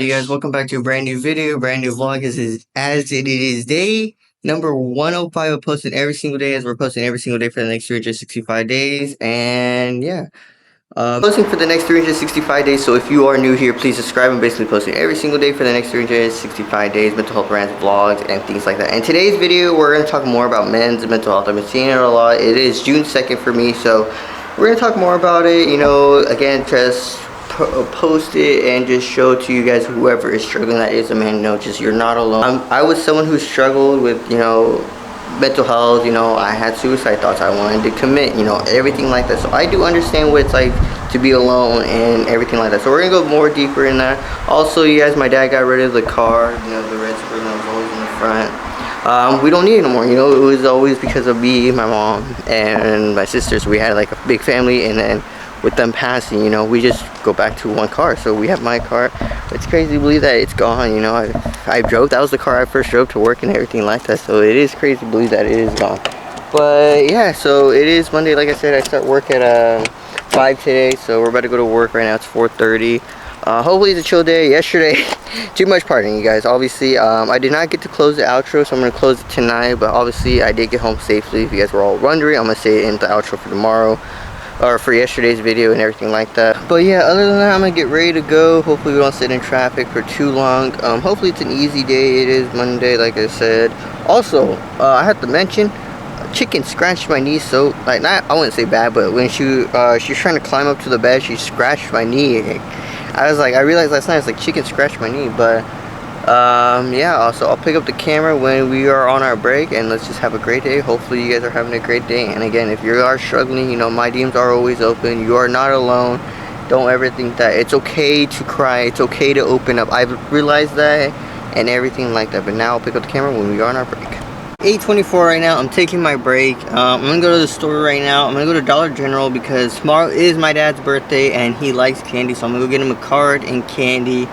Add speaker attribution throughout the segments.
Speaker 1: Hey guys, welcome back to a brand new video, brand new vlog. As it is day number 105 of posting every single day, as we're posting every single day for the next 365 days. And yeah, posting for the next 365 days. So if you are new here, please subscribe. I'm basically posting every single day for the next 365 days, mental health rants, vlogs, and things like that. In today's video, we're going to talk more about men's mental health. I've been seeing it a lot. It is June 2nd for me, so we're going to talk more about it. You know, again, just post it and just show to you guys, whoever is struggling, that is a man, you know, just you're not alone. I was someone who struggled with, you know, mental health. You know, I had suicide thoughts, I wanted to commit, you know, everything like that. So I do understand what it's like to be alone and everything like that. So we're gonna go more deeper in that. Also, you guys, my dad got rid of the car, you know, the red Suburban that was always in the front. We don't need it anymore. You know, it was always because of me, my mom, and my sisters. We had like a big family, and then with them passing, you know, we just go back to one car. So we have my car. It's crazy to believe that it's gone. You know, I drove, that was the car I first drove to work and everything like that. So it is crazy to believe that it is gone. But yeah, so it is Monday. Like I said, I start work at 5 today, so we're about to go to work right now. It's 4:30. Hopefully it's a chill day. Yesterday, too much partying, you guys. Obviously, I did not get to close the outro, so I'm going to close it tonight. But obviously, I did get home safely. If you guys were all wondering, I'm going to say it in the outro for tomorrow, or for yesterday's video and everything like that. But yeah, other than that, I'm gonna get ready to go. Hopefully we don't sit in traffic for too long. Hopefully it's an easy day. It is Monday, like I said. Also, I have to mention, Chicken scratched my knee, so like, not, I wouldn't say bad, but when she was trying to climb up to the bed, she scratched my knee. I realized last night, it's like, Chicken scratched my knee. But yeah, also I'll pick up the camera when we are on our break, and let's just have a great day. Hopefully you guys are having a great day. And again, if you are struggling, you know, my DMs are always open. You are not alone. Don't ever think that it's okay to cry, it's okay to open up. I've realized that and everything like that. But now I'll pick up the camera when we are on our break. 8:24 right now. I'm taking my break. I'm gonna go to the store right now. I'm gonna go to Dollar General because tomorrow is my dad's birthday and he likes candy, so I'm gonna go get him a card and candy.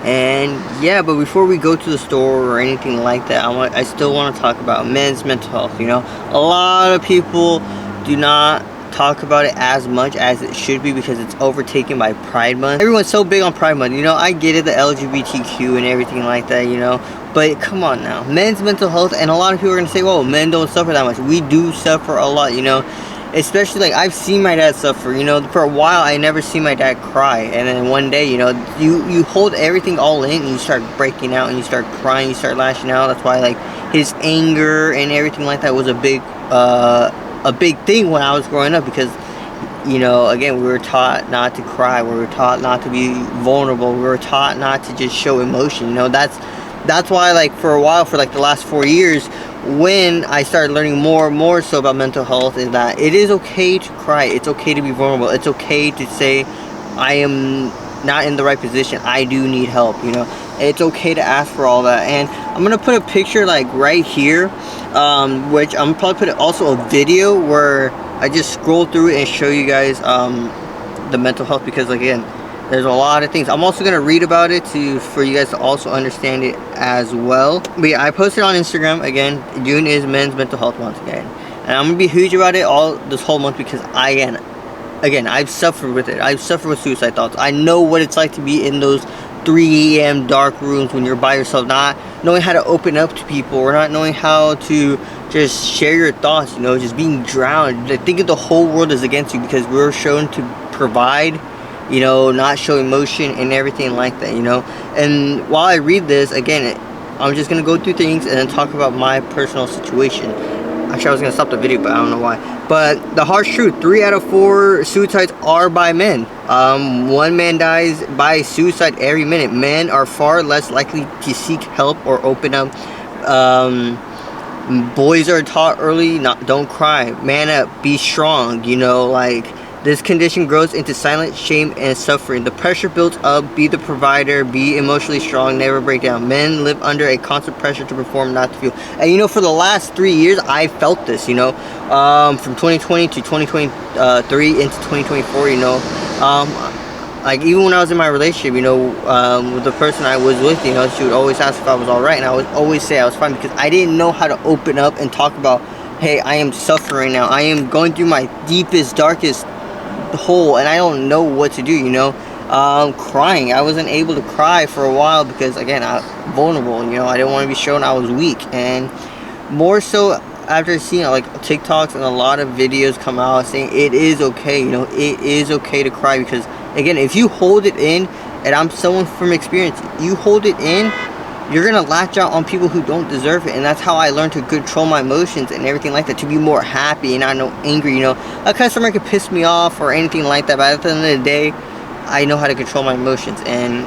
Speaker 1: And yeah, but before we go to the store or anything like that, I still want to talk about men's mental health. You know, a lot of people do not talk about it as much as it should be because it's overtaken by Pride Month. Everyone's so big on Pride Month. You know, I get it, the LGBTQ and everything like that, you know, but come on now, men's mental health. And a lot of people are gonna say, well, men don't suffer that much. We do suffer a lot, you know. Especially, like, I've seen my dad suffer. You know, for a while I never seen my dad cry, and then one day, you know, you hold everything all in and you start breaking out and you start crying, you start lashing out. That's why, like, his anger and everything like that was a big thing when I was growing up, because, you know, again, we were taught not to cry, we were taught not to be vulnerable, we were taught not to just show emotion. You know, that's why, like, for a while, for like the last 4 years, when I started learning more so about mental health, is that it is okay to cry, it's okay to be vulnerable, it's okay to say, I am not in the right position, I do need help, you know. It's okay to ask for all that. And I'm gonna put a picture, like, right here, which I'm probably put also a video where I just scroll through it and show you guys the mental health, because again, there's a lot of things. I'm also going to read about it for you guys to also understand it as well. But yeah, I posted on Instagram. Again, June is Men's Mental Health Month again. And I'm going to be huge about it this whole month, because again, I've suffered with it. I've suffered with suicide thoughts. I know what it's like to be in those 3 a.m. dark rooms when you're by yourself, not knowing how to open up to people, or not knowing how to just share your thoughts, you know, just being drowned. I think the whole world is against you because we're shown to provide, you know, not show emotion and everything like that, you know. And while I read this, again, I'm just gonna go through things and then talk about my personal situation. Actually, I was gonna stop the video, but I don't know why. But the harsh truth, 3 out of 4 suicides are by men. 1 man dies by suicide every minute. Men are far less likely to seek help or open up. Boys are taught early, don't cry, man up, be strong, you know, like, this condition grows into silent shame and suffering. The pressure builds up, be the provider, be emotionally strong, never break down. Men live under a constant pressure to perform, not to feel. And you know, for the last 3 years, I felt this, you know, from 2020 to 2023 into 2024, you know, like, even when I was in my relationship, you know, with the person I was with, you know, she would always ask if I was alright, and I would always say I was fine, because I didn't know how to open up and talk about, hey, I am suffering now, I am going through my deepest, darkest hole, and I don't know what to do, you know. crying. I wasn't able to cry for a while because, again, I'm vulnerable. You know, I didn't want to be shown I was weak. And more so after seeing like TikToks and a lot of videos come out saying it is okay. You know, it is okay to cry because, again, if you hold it in, and I'm someone from experience, you hold it in, you're gonna latch out on people who don't deserve it. And that's how I learned to control my emotions and everything like that, to be more happy and not no angry. You know, a customer could piss me off or anything like that, but at the end of the day, I know how to control my emotions. And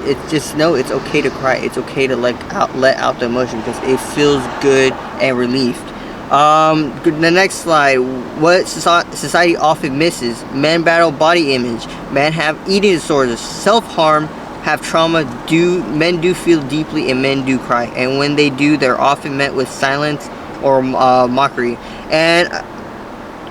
Speaker 1: it's just, no, it's okay to cry. It's okay to let out the emotion because it feels good and relieved. The next slide. What society often misses: men battle body image, men have eating disorders, self-harm, have trauma. Men do feel deeply, and men do cry, and when they do, they're often met with silence or mockery. And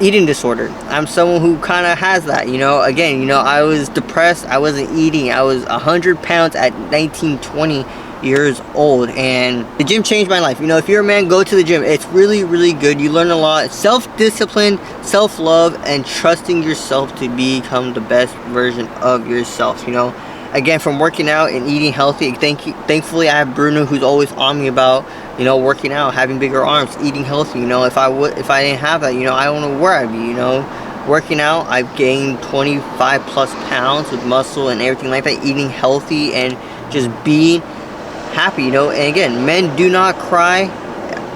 Speaker 1: eating disorder, I'm someone who kind of has that. You know, again, you know, I was depressed, I wasn't eating, I was 100 pounds at 19, 20 years old, and the gym changed my life. You know, if you're a man, go to the gym. It's really, really good. You learn a lot: self-discipline, self-love, and trusting yourself to become the best version of yourself. You know, again, from working out and eating healthy, thankfully I have Bruno, who's always on me about, you know, working out, having bigger arms, eating healthy. You know, if I didn't have that, you know, I don't know where I'd be. You know, working out, I've gained 25 plus pounds with muscle and everything like that, eating healthy and just being happy. You know, and again, men do not cry.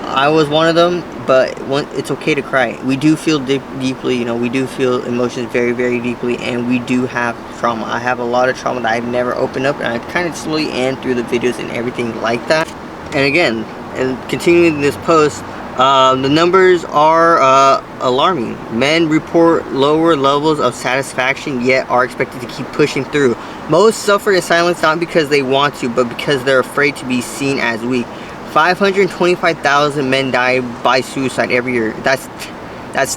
Speaker 1: I was one of them, but it's okay to cry. We do feel deeply. You know, we do feel emotions very, very deeply, and we do have trauma. I have a lot of trauma that I've never opened up, and I kind of slowly and through the videos and everything like that. And again, and continuing this post, the numbers are alarming. Men report lower levels of satisfaction, yet are expected to keep pushing through. Most suffer in silence, not because they want to, but because they're afraid to be seen as weak. 525,000 men die by suicide every year. That's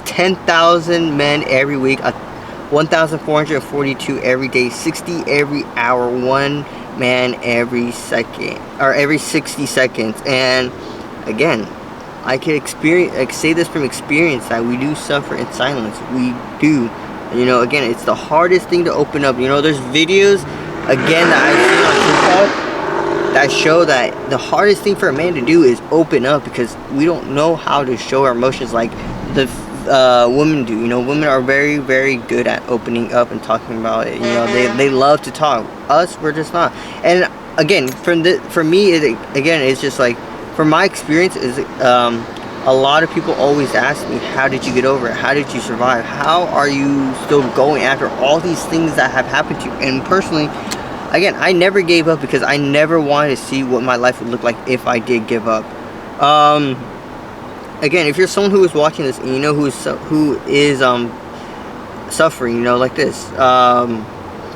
Speaker 1: 10,000 men every week, 1,442 every day, 60 every hour, 1 man every second, or every 60 seconds. And again, I can say this from experience, that we do suffer in silence. We do. You know, again, it's the hardest thing to open up. You know, there's videos, again, that I've seen on TikTok that show that the hardest thing for a man to do is open up, because we don't know how to show our emotions like the women do. You know, women are very, very good at opening up and talking about it. You know, they love to talk. Us, we're just not. And again, for me, it's just like, from my experience, is a lot of people always ask me, how did you get over it? How did you survive? How are you still going after all these things that have happened to you? And personally, again, I never gave up because I never wanted to see what my life would look like if I did give up. Again, if you're someone who is watching this and you know who is suffering, you know, like this,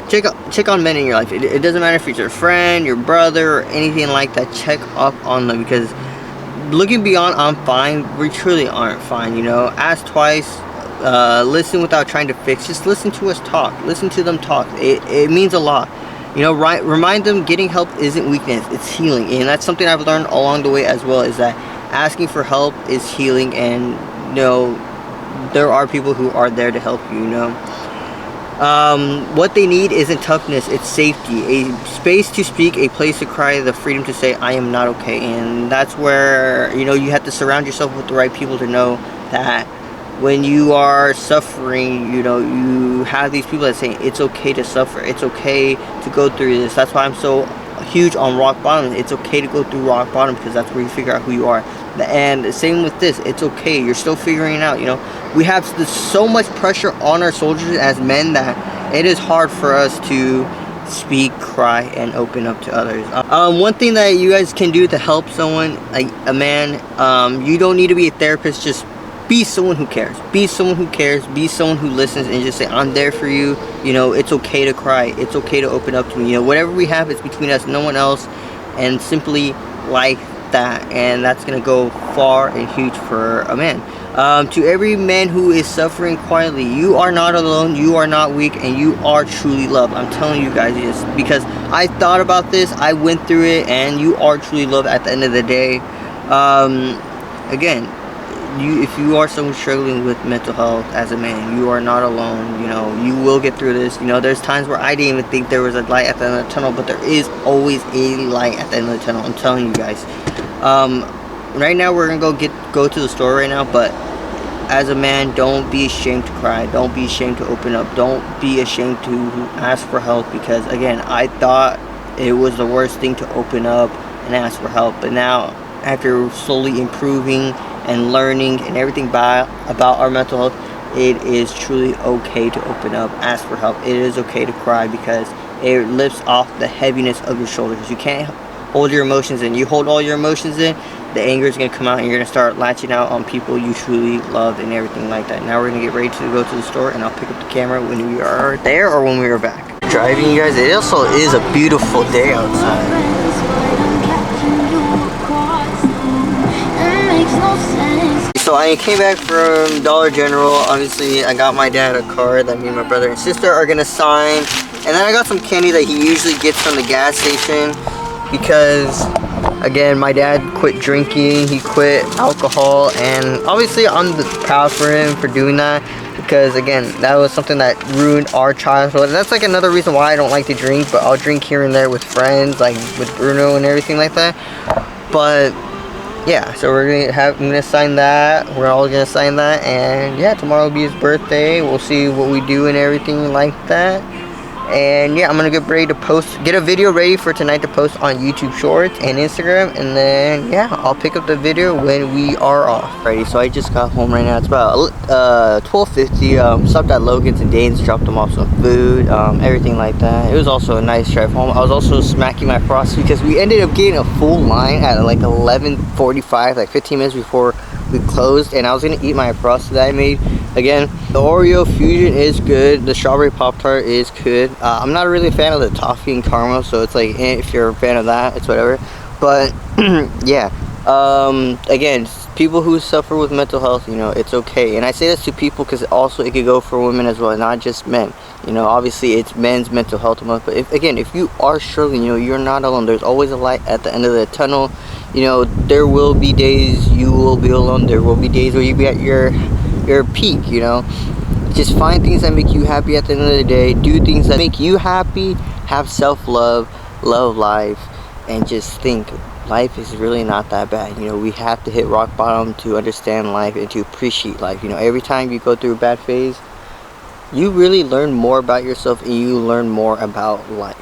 Speaker 1: check on men in your life. It doesn't matter if it's your friend, your brother, or anything like that. Check up on them, because looking beyond "I'm fine," we truly aren't fine. You know, ask twice. Listen without trying to fix. Just listen to us talk. Listen to them talk. It means a lot. You know, remind them getting help isn't weakness, it's healing. And that's something I've learned along the way as well, is that asking for help is healing. And, you know, there are people who are there to help you, you know. What they need isn't toughness, it's safety. A space to speak, a place to cry, the freedom to say, I am not okay. And that's where, you know, you have to surround yourself with the right people to know that when you are suffering, you know, you have these people that say it's okay to suffer, it's okay to go through this. That's why I'm so huge on rock bottom. It's okay to go through rock bottom, because that's where you figure out who you are. And same with this, it's okay, you're still figuring it out. You know, we have so much pressure on our soldiers as men that it is hard for us to speak, cry, and open up to others. One thing that you guys can do to help someone, like a man, you don't need to be a therapist. Just be someone who cares. Be someone who cares. Be someone who listens, and just say, I'm there for you. You know, it's okay to cry. It's okay to open up to me. You know, whatever we have is between us, no one else. And simply like that. And that's going to go far and huge for a man. To every man who is suffering quietly, you are not alone. You are not weak, and you are truly loved. I'm telling you guys this because I thought about this. I went through it, and you are truly loved at the end of the day. Again, if you are someone struggling with mental health as a man, you are not alone. You know, you will get through this. You know, there's times where I didn't even think there was a light at the end of the tunnel, but there is always a light at the end of the tunnel. I'm telling you guys. Right now we're gonna go to the store right now, but as a man, don't be ashamed to cry. Don't be ashamed to open up. Don't be ashamed to ask for help, because again, I thought it was the worst thing to open up and ask for help, but now after slowly improving and learning and everything about our mental health, it is truly okay to open up, ask for help. It is okay to cry, because it lifts off the heaviness of your shoulders. You can't hold your emotions in. You hold all your emotions in, the anger is going to come out, and you're going to start latching out on people you truly love and everything like that. Now we're going to get ready to go to the store, and I'll pick up the camera when we are there or when we are back. Driving, you guys, it also is a beautiful day outside. So I came back from Dollar General. Obviously, I got my dad a card that me and my brother and sister are going to sign. And then I got some candy that he usually gets from the gas station, because again, my dad quit drinking, he quit alcohol, and obviously I'm proud for him for doing that, because again, that was something that ruined our childhood. And that's like another reason why I don't like to drink, but I'll drink here and there with friends, like with Bruno and everything like that. But yeah, so I'm gonna sign that. We're all gonna sign that, and yeah, tomorrow will be his birthday. We'll see what we do and everything like that. And yeah, I'm gonna get ready to get a video ready for tonight to post on YouTube Shorts and Instagram, and then yeah, I'll pick up the video when we are off. Alrighty, so I just got home right now. It's about 12:50. Stopped at Logan's and Dane's, dropped them off some food, everything like that. It was also a nice drive home. I was also smacking my Frosty, because we ended up getting a full line at like 11:45, like 15 minutes before we closed, and I was gonna eat my Frosty that I made. Again, the Oreo Fusion is good. The Strawberry Pop-Tart is good. I'm not really a fan of the toffee and caramel, so it's like, if you're a fan of that, it's whatever. But yeah, again, people who suffer with mental health, you know, it's okay. And I say this to people because also it could go for women as well, not just men. You know, obviously it's men's mental health month, but if you are struggling, you know, you're not alone. There's always a light at the end of the tunnel. You know, there will be days you will be alone. There will be days where you be at your peak, you know. Just find things that make you happy at the end of the day. Do things that make you happy. Have self-love, love life, and just think life is really not that bad. You know, we have to hit rock bottom to understand life and to appreciate life. You know, every time you go through a bad phase, you really learn more about yourself and you learn more about life.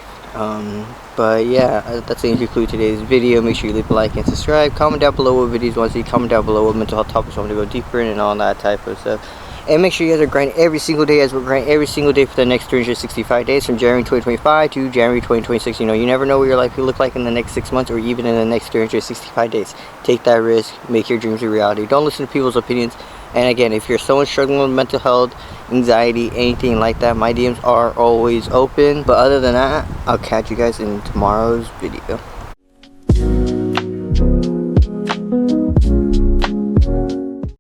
Speaker 1: But yeah, that's going to conclude today's video. Make sure you leave a like and subscribe. Comment down below what videos you want to see. Comment down below what mental health topics you want to go deeper in and all that type of stuff. And make sure you guys are grinding every single day, as we're grinding every single day for the next 365 days, from January 2025 to January 2026. You know, you never know what your life will look like in the next 6 months or even in the next 365 days. Take that risk. Make your dreams a reality. Don't listen to people's opinions. And again, if you're someone struggling with mental health, anxiety, anything like that, my DMs are always open. But other than that, I'll catch you guys in tomorrow's video.